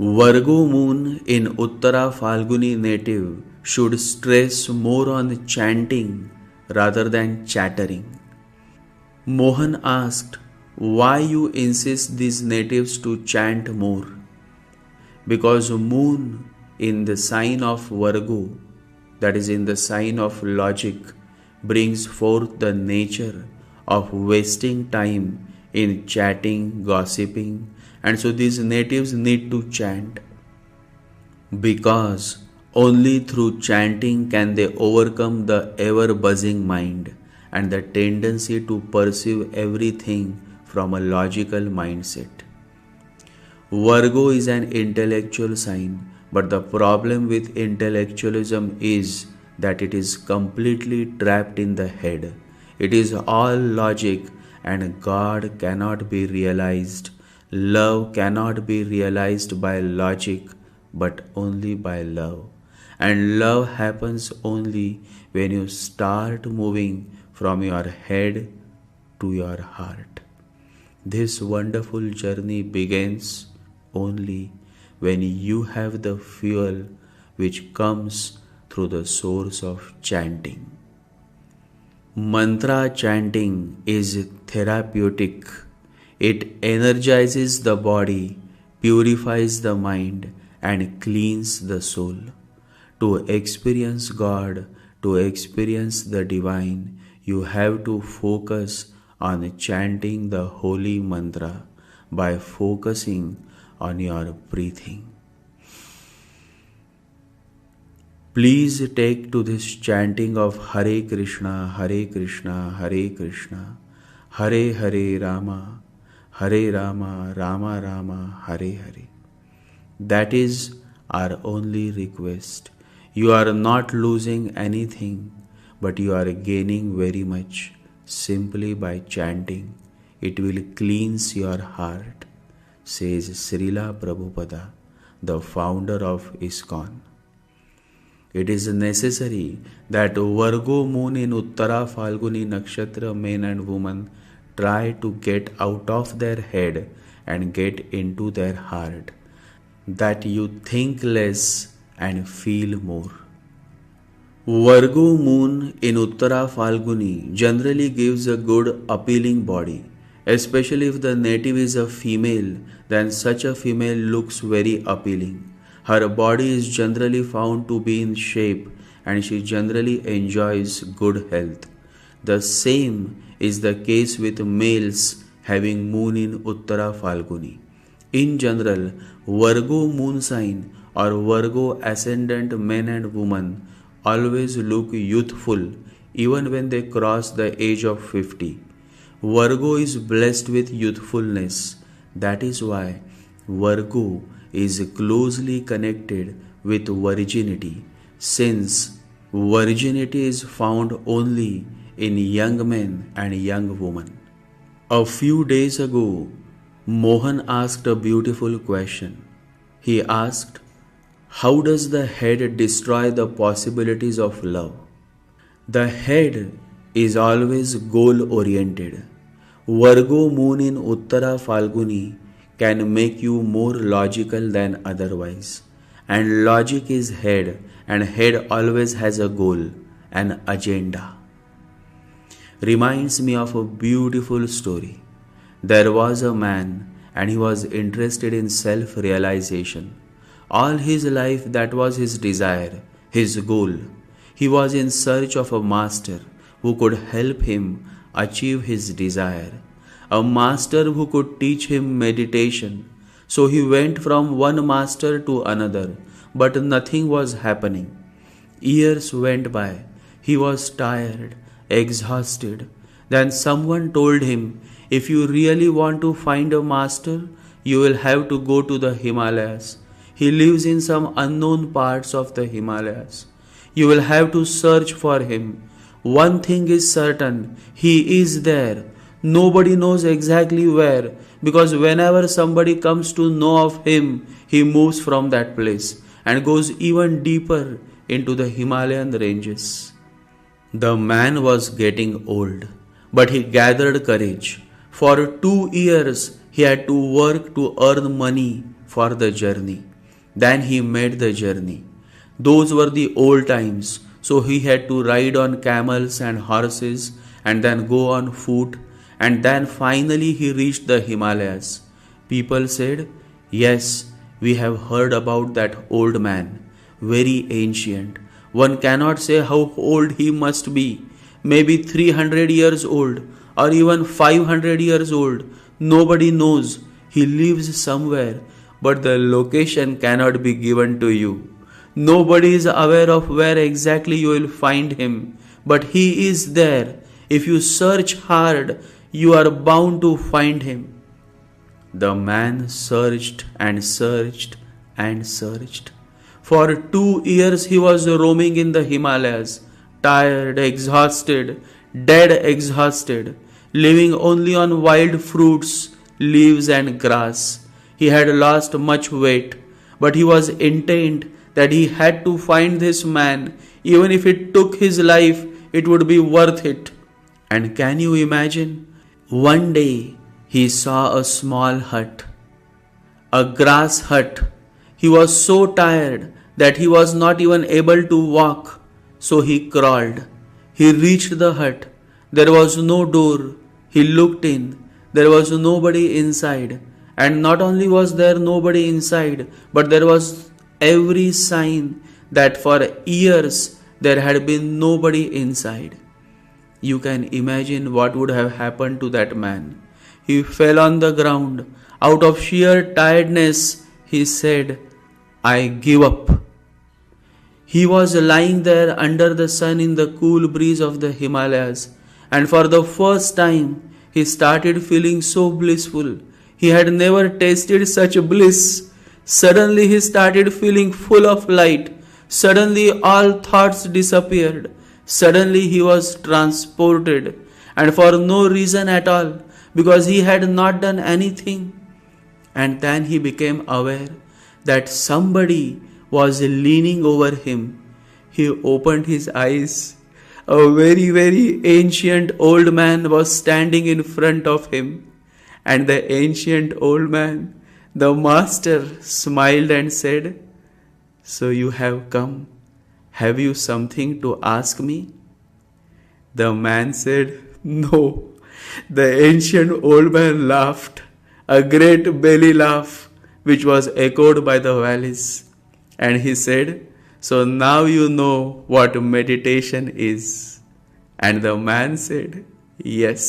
Virgo Moon in Uttara Phalguni native should stress more on chanting rather than chattering. Mohan asked, "Why you insist these natives to chant more?" Because Moon in the sign of Virgo, that is in the sign of logic, brings forth the nature of wasting time in chatting, gossiping, and so these natives need to chant. Because only through chanting can they overcome the ever buzzing mind and the tendency to perceive everything from a logical mindset. Virgo is an intellectual sign, but the problem with intellectualism is that it is completely trapped in the head. It is all logic, and God cannot be realized. Love cannot be realized by logic, but only by love. And love happens only when you start moving from your head to your heart. This wonderful journey begins only when you have the fuel which comes through the source of chanting. Mantra chanting is therapeutic. It energizes the body, purifies the mind, and cleans the soul. To experience God, to experience the divine, you have to focus on chanting the holy mantra by focusing on your breathing. Please take to this chanting of Hare Krishna, Hare Krishna, Hare Krishna, Hare Hare Rama, Hare Rama, Rama Rama, Hare Hare. That is our only request. You are not losing anything, but you are gaining very much simply by chanting. It will cleanse your heart, says Srila Prabhupada, the founder of ISKCON. It is necessary that Virgo Moon in Uttara Phalguni Nakshatra men and women try to get out of their head and get into their heart, that you think less and feel more. Virgo Moon in Uttara Phalguni generally gives a good appealing body. Especially if the native is a female, then such a female looks very appealing. Her body is generally found to be in shape and she generally enjoys good health. The same is the case with males having moon in Uttara Phalguni. In general, Virgo moon sign or Virgo ascendant men and women always look youthful even when they cross the age of 50. Virgo is blessed with youthfulness. That is why Virgo is closely connected with virginity, since virginity is found only in young men and young women. A few days ago, Mohan asked a beautiful question. He asked, "How does the head destroy the possibilities of love?" The head is always goal-oriented. Virgo moon in Uttara Phalguni can make you more logical than otherwise. And logic is head, and head always has a goal, an agenda. Reminds me of a beautiful story. There was a man and he was interested in self-realization. All his life that was his desire, his goal. He was in search of a master who could help him achieve his desire. A master who could teach him meditation. So he went from one master to another, but nothing was happening. Years went by. He was tired, exhausted. Then someone told him, "If you really want to find a master, you will have to go to the Himalayas. He lives in some unknown parts of the Himalayas. You will have to search for him. One thing is certain, he is there. Nobody knows exactly where, because whenever somebody comes to know of him, he moves from that place and goes even deeper into the Himalayan ranges." The man was getting old, but he gathered courage. For 2 years, he had to work to earn money for the journey. Then he made the journey. Those were the old times, so he had to ride on camels and horses and then go on foot, and then finally he reached the Himalayas. People said, "Yes, we have heard about that old man, very ancient. One cannot say how old he must be, maybe 300 years old or even 500 years old. Nobody knows. He lives somewhere, but the location cannot be given to you. Nobody is aware of where exactly you will find him, but he is there. If you search hard, you are bound to find him." The man searched and searched and searched. For 2 years he was roaming in the Himalayas, tired, exhausted, dead exhausted, living only on wild fruits, leaves and grass. He had lost much weight, but he was intent that he had to find this man. Even if it took his life, it would be worth it. And can you imagine? One day he saw a small hut, a grass hut. He was so tired that he was not even able to walk, so he crawled. He reached the hut. There was no door. He looked in. There was nobody inside. And not only was there nobody inside, but there was every sign that for years there had been nobody inside. You can imagine what would have happened to that man. He fell on the ground. Out of sheer tiredness, he said, "I give up." He was lying there under the sun in the cool breeze of the Himalayas, and for the first time, he started feeling so blissful. He had never tasted such bliss. Suddenly he started feeling full of light. Suddenly all thoughts disappeared. Suddenly he was transported, and for no reason at all, because he had not done anything. And then he became aware that somebody was leaning over him. He opened his eyes. A very, very ancient old man was standing in front of him. And the ancient old man, the master, smiled and said, "So you have come. Have you something to ask me?" The man said, "No." The ancient old man laughed, a great belly laugh, which was echoed by the valleys. And he said, "So now you know what meditation is." And the man said, "Yes."